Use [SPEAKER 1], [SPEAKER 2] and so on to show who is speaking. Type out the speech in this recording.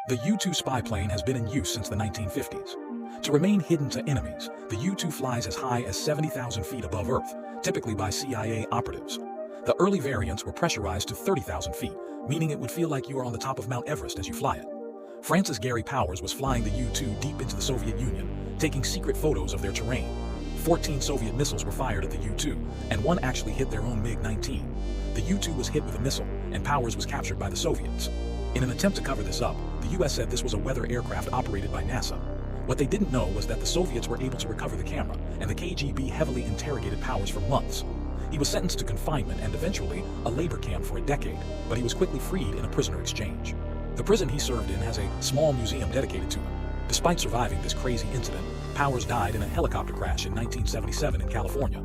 [SPEAKER 1] The U-2 spy plane has been in use since the 1950s. To remain hidden to enemies, the U-2 flies as high as 70,000 feet above Earth, typically by CIA operatives. The early variants were pressurized to 30,000 feet, meaning it would feel like you are on the top of Mount Everest as you fly it. Francis Gary Powers was flying the U-2 deep into the Soviet Union, taking secret photos of their terrain. 14 Soviet missiles were fired at the U-2, and one actually hit their own MiG-19. The U-2 was hit with a missile, and Powers was captured by the Soviets. In an attempt to cover this up, the US said this was a weather aircraft operated by NASA. What they didn't know was that the Soviets were able to recover the camera, and the KGB heavily interrogated Powers for months. He was sentenced to confinement and eventually a labor camp for a decade, but he was quickly freed in a prisoner exchange. The prison he served in has a small museum dedicated to him. Despite surviving this crazy incident, Powers died in a helicopter crash in 1977 in California,